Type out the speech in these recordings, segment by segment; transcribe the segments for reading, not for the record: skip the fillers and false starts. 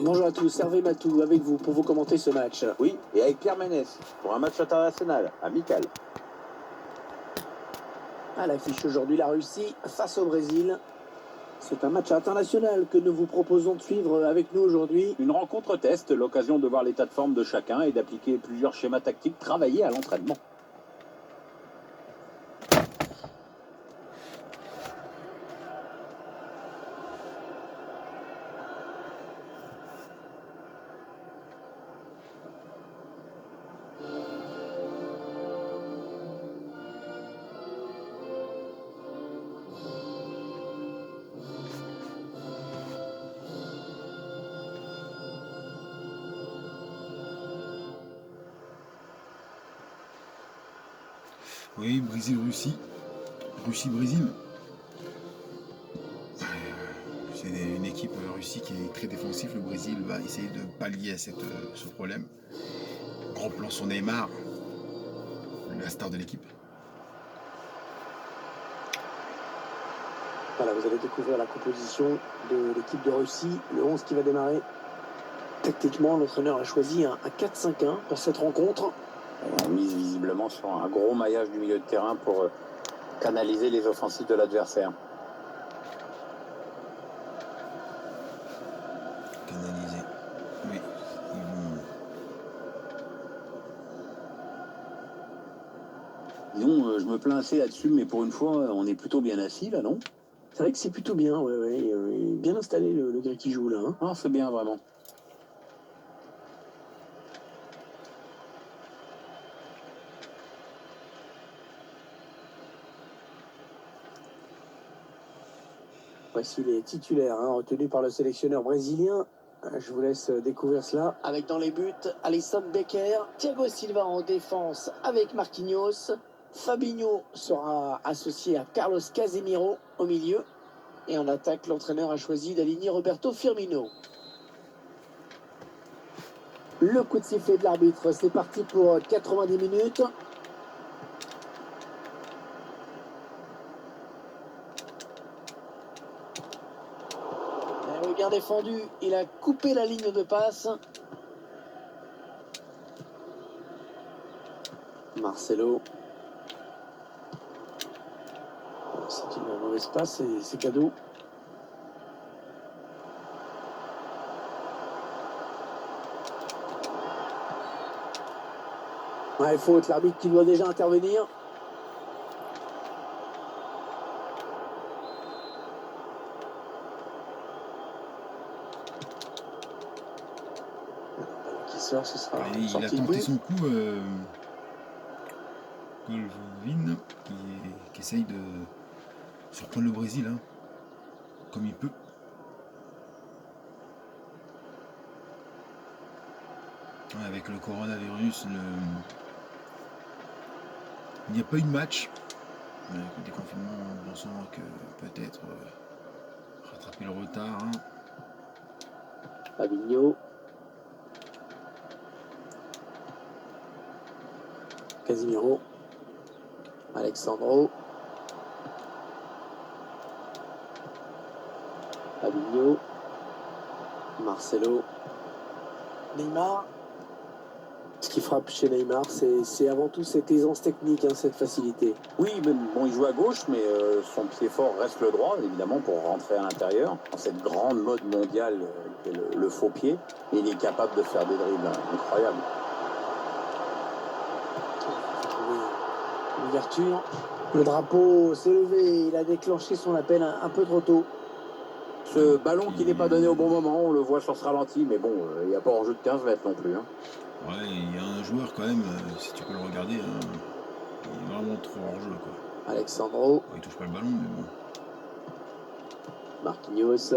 Bonjour à tous, Hervé Matou avec vous pour vous commenter ce match. Oui, et avec Pierre Ménès pour un match international, amical. À l'affiche aujourd'hui, la Russie face au Brésil. C'est un match international que nous vous proposons de suivre avec nous aujourd'hui. Une rencontre test, l'occasion de voir l'état de forme de chacun et d'appliquer plusieurs schémas tactiques travaillés à l'entraînement. Oui, Brésil-Russie. Russie-Brésil. C'est une équipe Russie qui est très défensive. Le Brésil va essayer de pallier à ce problème. Grand plan sur Neymar, la star de l'équipe. Voilà, vous allez découvrir la composition de l'équipe de Russie, le 11 qui va démarrer. Tactiquement, l'entraîneur a choisi un 4-5-1 pour cette rencontre. On mise visiblement sur un gros maillage du milieu de terrain pour canaliser les offensives de l'adversaire. Canaliser. Oui, ils vont. Disons, je me plains assez là-dessus, mais pour une fois, on est plutôt bien assis là, non? C'est vrai que c'est plutôt bien, bien installé le gars qui joue là. Hein. Ah, c'est bien vraiment. Voici les titulaires retenus par le sélectionneur brésilien. Je vous laisse découvrir cela. Avec dans les buts, Alisson Becker, Thiago Silva en défense avec Marquinhos. Fabinho sera associé à Carlos Casemiro au milieu. Et en attaque, l'entraîneur a choisi d'aligner Roberto Firmino. Le coup de sifflet de l'arbitre, c'est parti pour 90 minutes. Bien défendu, il a coupé la ligne de passe. Marcelo. C'est une mauvaise passe et c'est cadeau. Ouais, faute, l'arbitre qui doit déjà intervenir. Qui sort, ce sera Il a tenté son coup, Golovin, qui essaye de surprendre le Brésil, hein, comme il peut. Ouais, avec le coronavirus, il n'y a pas eu de match. Avec le déconfinement, on pensant que peut-être rattraper le retard. Hein. Fabinho. Casemiro. Alexandro. Fabinho. Marcelo. Neymar. Ce qui frappe chez Neymar, c'est avant tout cette aisance technique, cette facilité. Oui, mais bon, il joue à gauche, mais son pied fort reste le droit, évidemment, pour rentrer à l'intérieur. Dans cette grande mode mondiale qu'est le faux pied, il est capable de faire des dribbles incroyables. L'ouverture. Le drapeau s'est levé, il a déclenché son appel un peu trop tôt. Ce ballon qui n'est pas donné au bon moment, on le voit sur ce ralenti, mais bon, il n'y a pas en jeu de 15 mètres non plus. Hein. Ouais, il y a un joueur quand même, si tu peux le regarder, hein, il est vraiment trop hors jeu, quoi. Alexandro. Il touche pas le ballon, mais bon. Marquinhos.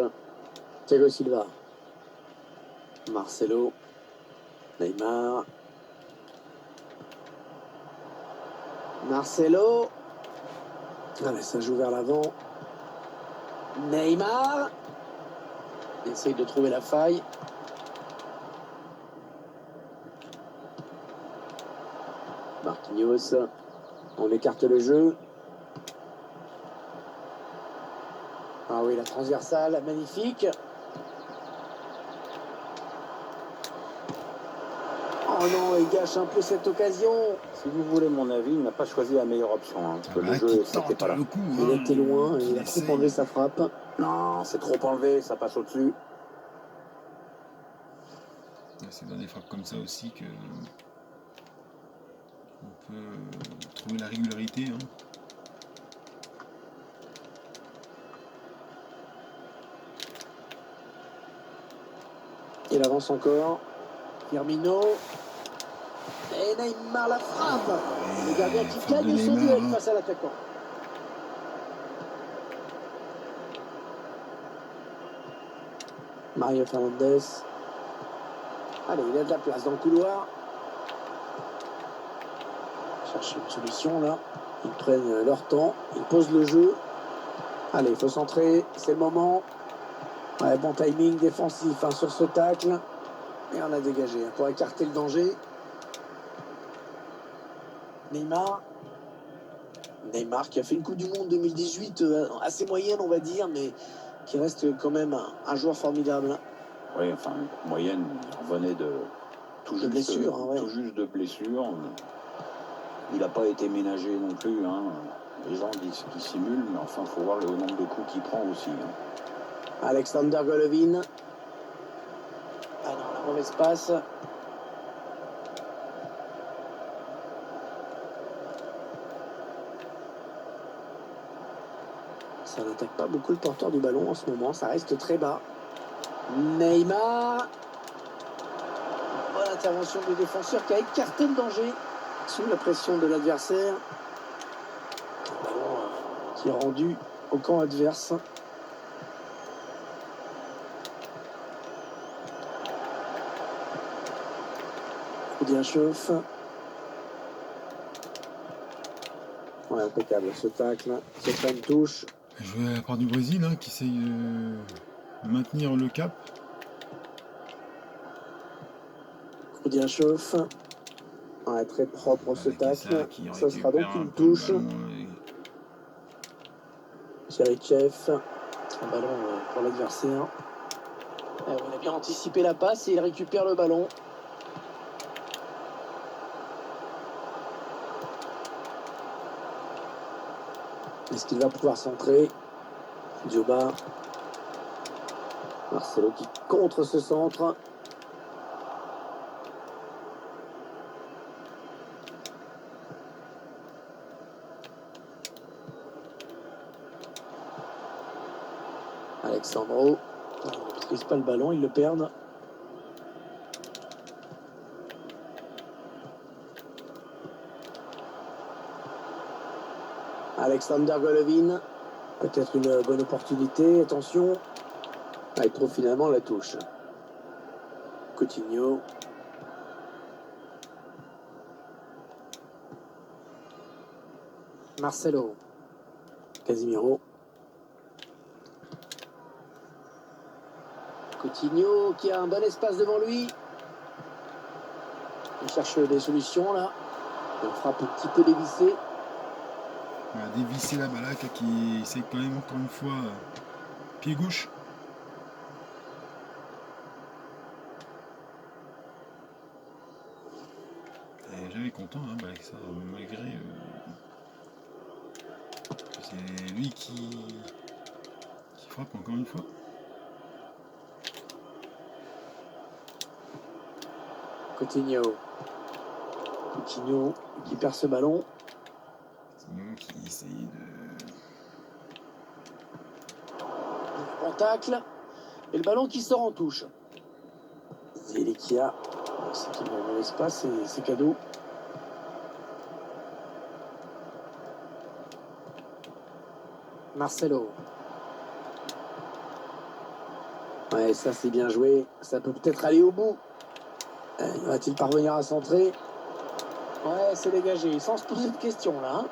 Thiago Silva. Marcelo. Neymar. Marcelo. Allez, ça joue vers l'avant. Neymar. Il essaye de trouver la faille. Marquinhos. On écarte le jeu. Ah oui, la transversale, magnifique. non, il gâche un peu cette occasion. Si vous voulez mon avis, il n'a pas choisi la meilleure option. Parce que le Voilà, jeu, qui c'était tente pas là. le coup. Il Hein, était loin et il a trop essaye. enlevé sa frappe. Non, c'est trop enlevé, ça passe au-dessus. C'est dans des frappes comme ça aussi que on peut trouver la régularité. Hein. Il avance encore. Firmino. Et Neymar la frappe. Le gardien qui Frappe de gagne son Neymar, duel hein. face à l'attaquant. Mario Fernandez. Allez, il a de la place dans le couloir. Chercher une solution là. Ils prennent leur temps. Ils posent le jeu. Allez, il faut centrer. C'est le moment. Ouais, bon timing défensif hein, sur ce tacle. Et on a dégagé hein, pour écarter le danger. Neymar. Neymar qui a fait une Coupe du Monde 2018 assez moyenne on va dire, mais qui reste quand même un joueur formidable. Oui, enfin, moyenne, il revenait de De blessure, hein, ouais. tout juste de blessure. Il n'a pas été ménagé non plus. Hein. Les gens disent qu'il simule, mais enfin, il faut voir le nombre de coups qu'il prend aussi. Hein. Alexander Golovin. Ah non, la mauvaise passe. Ça n'attaque pas beaucoup le porteur du ballon en ce moment, ça reste très bas. Neymar. Bonne intervention du défenseur qui a écarté le danger sous la pression de l'adversaire. Le ballon qui est rendu au camp adverse. Bien chauffe. Ouais, impeccable ce tacle. Ce sera une touche. Joué à la part du Brésil hein, qui essaye de maintenir le cap. Bien chauffe. Ouais, très propre ce tacle. Ce sera donc une touche. Cherichev. Un ballon pour l'adversaire. Il a bien anticipé la passe et il récupère le ballon. Est-ce qu'il va pouvoir centrer? Dioba. Marcelo qui contre ce centre. Alexandro. Il ne maîtrise pas le ballon, ils le perdent. Alexander Golovin. Peut-être une bonne opportunité. Attention. Ah, il trouve finalement la touche. Coutinho. Marcelo. Casemiro. Coutinho qui a un bon espace devant lui. Il cherche des solutions là. Il frappe un petit peu dévissé. On a dévissé la Balak qui essaie quand même encore une fois pied gauche. Et j'avais content hein, avec ça, malgré c'est lui qui frappe encore une fois. Coutinho. Coutinho qui perd ce ballon. Coutinho qui essaye de... Bon tacle. Et le ballon qui sort en touche. Zelikia. C'est qu'il a un espace et c'est cadeau. Marcelo. Ouais, ça c'est bien joué. Ça peut peut-être aller au bout. Va-t-il parvenir à centrer? Ouais, c'est dégagé. Sans se poser de questions là. Hein.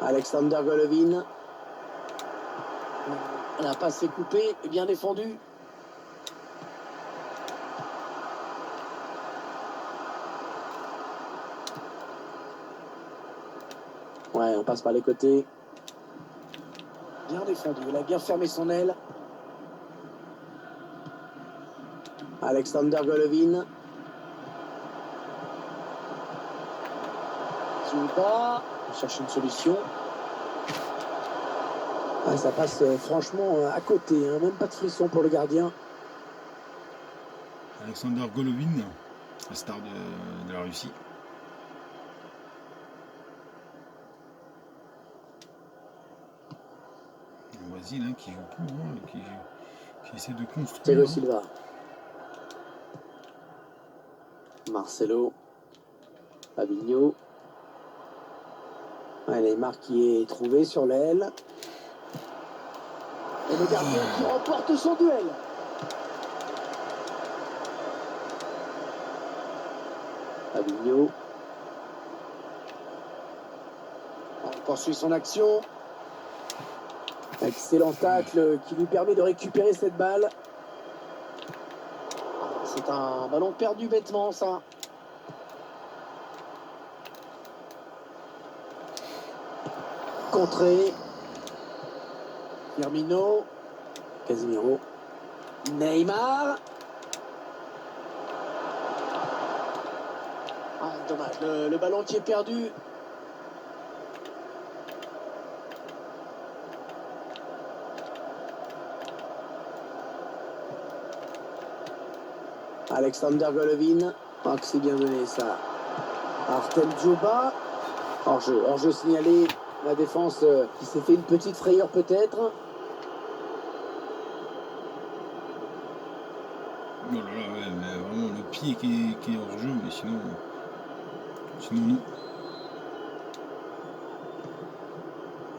Alexander Golovin. La passe est coupée et bien défendue. Ouais, on passe par les côtés. Bien défendu, il a bien fermé son aile. Alexander Golovin. Zuba, il cherche une solution. Ah, ça passe franchement à côté, hein. Même pas de frisson pour le gardien. Alexander Golovin, la star de la Russie. Le Brésil hein, qui joue pour, hein, qui essaie de construire. Thiago Hein. Silva. Marcelo. Fabinho. Neymar qui est trouvé sur l'aile. Et le gardien qui remporte son duel. Fabinho. On poursuit son action. Excellent tacle qui lui permet de récupérer cette balle. C'est un ballon perdu bêtement, ça. Contré. Firmino. Casemiro. Neymar. Ah, dommage, le ballon qui est perdu. Alexander Golovin. Oh, que c'est bien donné, ça. Artem Djouba. Hors-jeu signalé. La défense qui s'est fait une petite frayeur peut-être. Oh là là, ouais, mais vraiment le pied qui est hors jeu, mais sinon non.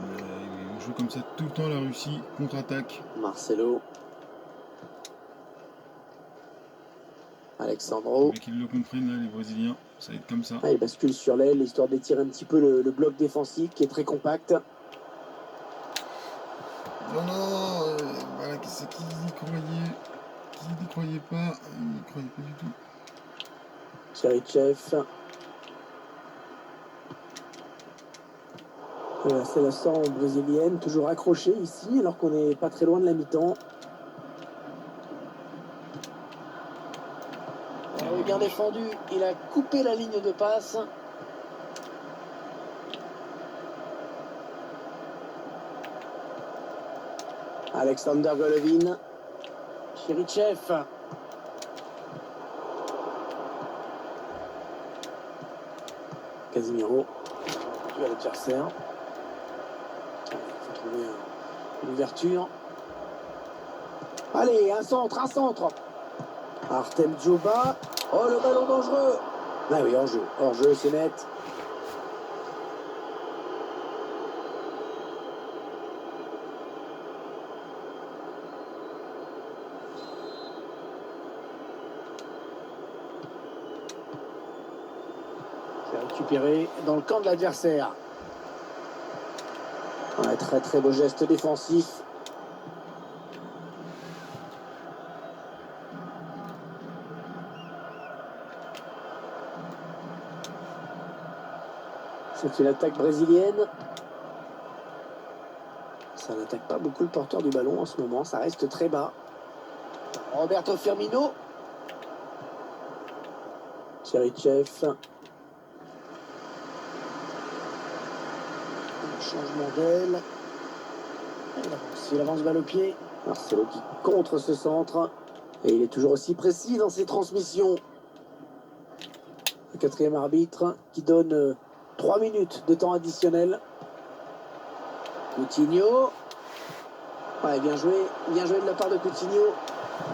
Ils jouent comme ça tout le temps la Russie, contre-attaque. Marcelo. Alexandro. Mais qu'ils le comprennent là, les Brésiliens, ça va être comme ça. Ah, il bascule sur l'aile, histoire d'étirer un petit peu le bloc défensif qui est très compact. Non, voilà, c'est qui y croyait, qui n'y croyait pas, il n'y croyait pas du tout. Cherichev. Voilà, c'est la sorte brésilienne, toujours accrochée ici, alors qu'on n'est pas très loin de la mi-temps. Bien défendu, il a coupé la ligne de passe. Alexander Golovin. Cherichev. Casemiro. Tu as l'adversaire. Il faut trouver une ouverture. Allez, un centre. Artem Djouba. Oh, le ballon dangereux. Ah oui, hors-jeu, c'est net. C'est récupéré dans le camp de l'adversaire. Un très très beau geste défensif. C'est une attaque brésilienne. Ça n'attaque pas beaucoup le porteur du ballon en ce moment. Ça reste très bas. Roberto Firmino. Cherichev. Un changement d'aile. Il avance balle au pied. Marcelo qui contre ce centre. Et il est toujours aussi précis dans ses transmissions. Le quatrième arbitre qui donne 3 minutes de temps additionnel. Coutinho. Ouais, bien joué de la part de Coutinho.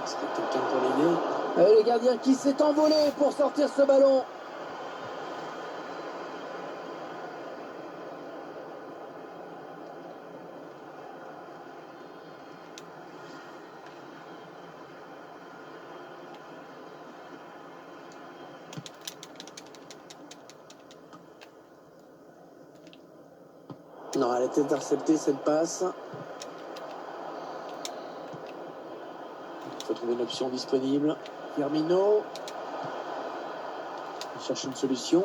Est-ce qu'il y a quelqu'un pour l'aider? Le gardien qui s'est envolé pour sortir ce ballon. Non, elle est interceptée cette passe. Il faut trouver une option disponible. Firmino. Il cherche une solution.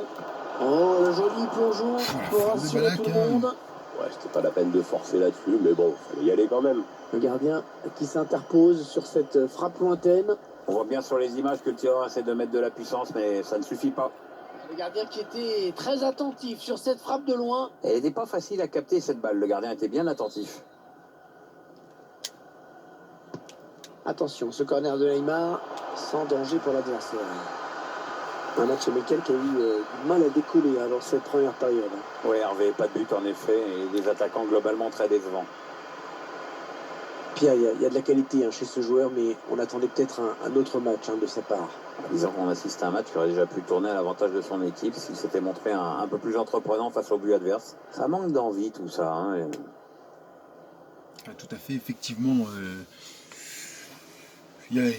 Oh, le joli plongeon pour rassurer tout le monde. Ouais, c'était pas la peine de forcer là-dessus, mais bon, fallait y aller quand même. Le gardien qui s'interpose sur cette frappe lointaine. On voit bien sur les images que le tireur essaie de mettre de la puissance, mais ça ne suffit pas. Le gardien qui était très attentif sur cette frappe de loin. Elle n'était pas facile à capter cette balle, le gardien était bien attentif. Attention, ce corner de Neymar, sans danger pour l'adversaire. Un match Michael qui a eu du mal à décoller dans cette première période. Oui, Hervé, pas de but en effet, et des attaquants globalement très décevants. Pierre, il y a de la qualité chez ce joueur, mais on attendait peut-être un autre match de sa part. Disons qu'on assiste à un match qui aurait déjà pu tourner à l'avantage de son équipe s'il s'était montré un peu plus entreprenant face au but adverse. Ça manque d'envie tout ça. Ah, tout à fait, effectivement. Il y a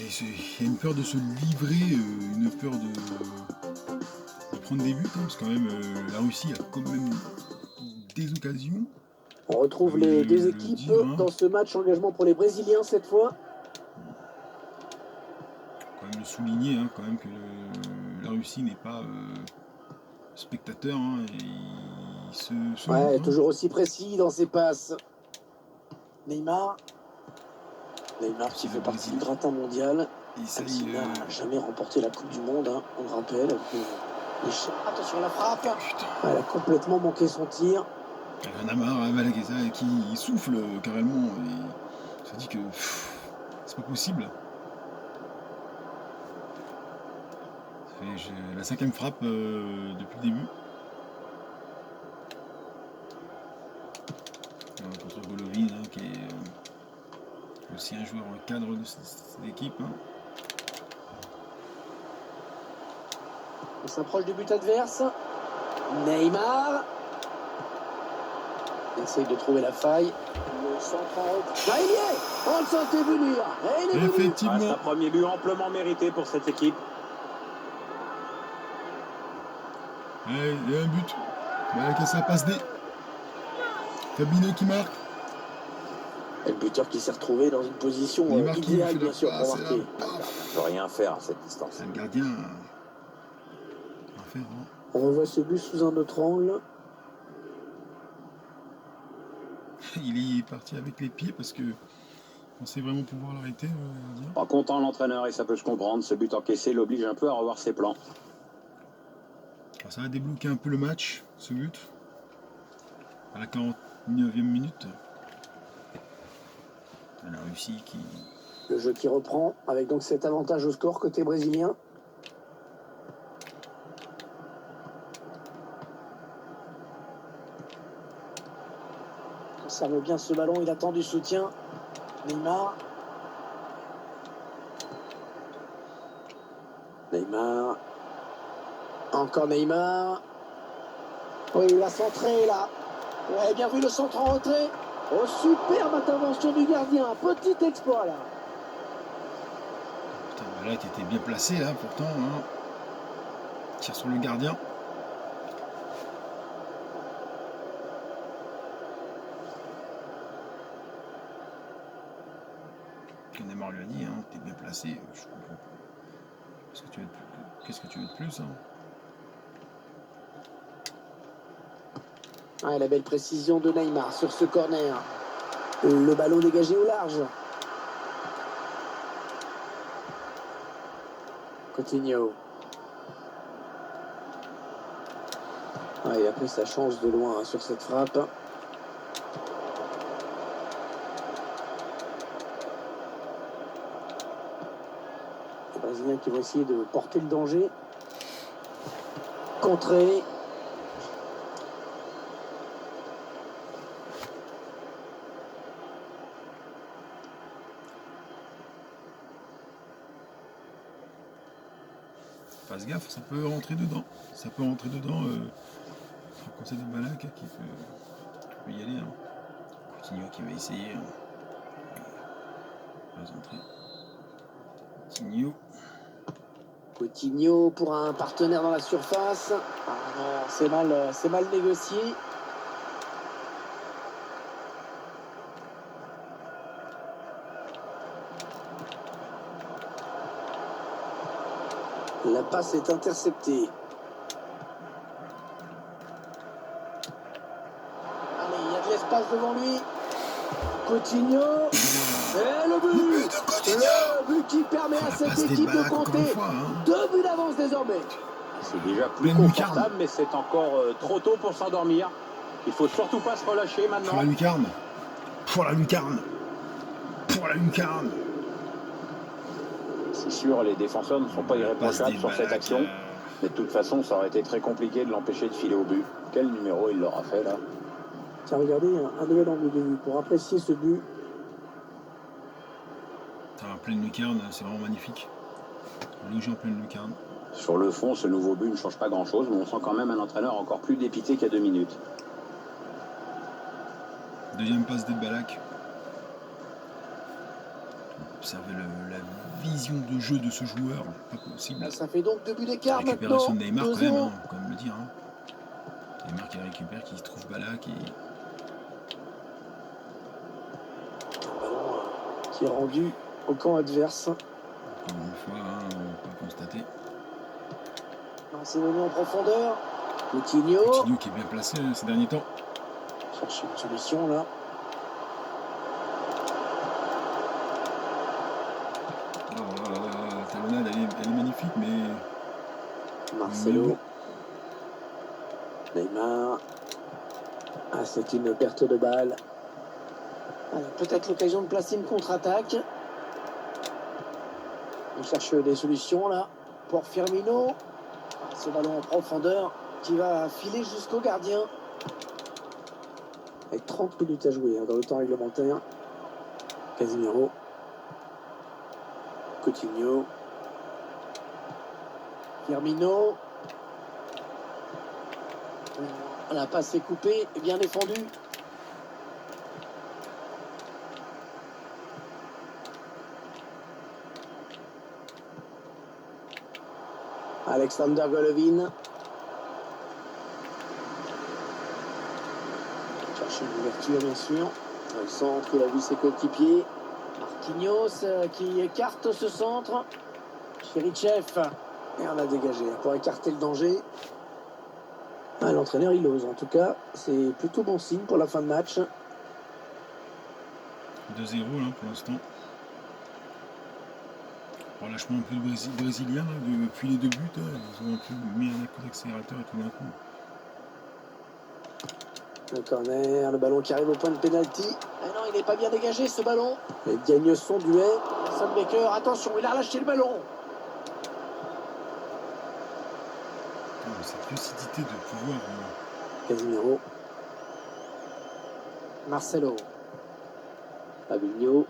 une peur de se livrer, une peur de prendre des buts, parce que quand même la Russie a quand même des occasions. On retrouve les deux équipes dans ce match engagement pour les Brésiliens cette fois. Quand même le souligner quand même que la Russie n'est pas spectateur. Ouais, toujours aussi précis dans ses passes. Neymar qui fait partie du gratin mondial. Il n'a jamais remporté la Coupe du Monde, on le rappelle. Attention à la frappe. Elle a complètement manqué son tir. Il en a marre, Malaguesa, qui souffle carrément. Et ça dit que c'est pas possible. Ça fait la 5e frappe depuis le début. Contre Golovin, qui est aussi un joueur cadre de cette équipe. On s'approche du but adverse. Neymar essaye de trouver la faille. Le centre en haut. Là, il y est. On le sentait venir. Et il est effectivement. C'est un premier but amplement mérité pour cette équipe. Il y a un but. Malaguesa passe D. Fabinho qui marque. Et le buteur qui s'est retrouvé dans une position idéale, bien sûr, pour marquer. Il ne peut rien faire à cette distance. C'est le gardien à faire. On revoit ce but sous un autre angle. Il est parti avec les pieds parce que on sait vraiment pouvoir l'arrêter. Pas content l'entraîneur et ça peut se comprendre. Ce but encaissé l'oblige un peu à revoir ses plans. Alors ça va débloquer un peu le match, ce but. À la 49e minute. La Russie qui... Le jeu qui reprend avec donc cet avantage au score côté brésilien. Il conserve bien ce ballon, il attend du soutien. Neymar. Encore Neymar. Oui, il a centré là. Ouais, bien vu le centre en retrait. Oh, superbe intervention du gardien. Petit exploit là. Putain, là, qui était bien placé là, pourtant. Tire sur le gardien. Neymar lui a dit, t'es bien placé. Je comprends pas. Qu'est-ce que tu veux de plus La belle précision de Neymar sur ce corner. Le ballon dégagé au large. Coutinho. Il a pris sa chance de loin sur cette frappe. Les Brésiliens qui vont essayer de porter le danger. Contré. Fasse gaffe, ça peut rentrer dedans. Comme ça de Balak qui peut y aller. Coutinho qui va essayer. Coutinho pour un partenaire dans la surface. Non, c'est mal négocié. La passe est interceptée. Allez, il y a de l'espace devant lui. Coutinho. Et le but. Le but qui permet à cette équipe de compter 2 buts d'avance désormais. C'est déjà plus confortable, mais c'est encore trop tôt pour s'endormir. Il faut surtout pas se relâcher maintenant. Pour la lucarne. Pour la lucarne. Pour la lucarne. C'est sûr, les défenseurs ne sont pas irréprochables sur cette action. Mais de toute façon, ça aurait été très compliqué de l'empêcher de filer au but. Quel numéro il l'aura fait là? Tiens, regardez, un nouvel angle de vue pour apprécier ce but. En pleine lucarne, c'est vraiment magnifique. Loger en pleine lucarne. Sur le fond, ce nouveau but ne change pas grand-chose, mais on sent quand même un entraîneur encore plus dépité qu'il y a 2 minutes. Deuxième passe d'Elbalak. Observez la vision de jeu de ce joueur, pas possible. Ça fait donc 2 buts d'écart maintenant. Récupération de Neymar quand même, hein, faut quand même le dire. Hein. Neymar qui récupère, qui se trouve Balak et... Un ballon qui est rendu au camp adverse. Encore une fois, hein, on peut constater. C'est venu en profondeur. Coutinho. Coutinho qui est bien placé ces derniers temps. Cherche une solution là. La talonnade, elle est magnifique, mais... Marcelo. Neymar. Ah, c'est une perte de balle. Peut-être l'occasion de placer une contre-attaque. On cherche des solutions là pour Firmino. Ce ballon en profondeur qui va filer jusqu'au gardien. Avec 30 minutes à jouer dans le temps réglementaire. Casemiro. Coutinho. Firmino. La passe est coupée et bien défendue. Alexander Golovin. Cherche une ouverture bien sûr. Dans le centre, il a vu ses coéquipiers. Marquinhos qui écarte ce centre. Cherichev. Et on a dégagé pour écarter le danger. L'entraîneur il ose. En tout cas, c'est plutôt bon signe pour la fin de match. 2-0 là pour l'instant. Relâchement un peu de brésilien là, depuis les 2 buts. Hein, ils ont un peu mis un coup d'accélérateur et tout d'un coup. Le corner, le ballon qui arrive au point de pénalty. Ah non, il n'est pas bien dégagé ce ballon. Il gagne son duel. Son Baker, attention, il a relâché le ballon. Cette lucidité de pouvoir... Casemiro. Marcelo. Fabinho.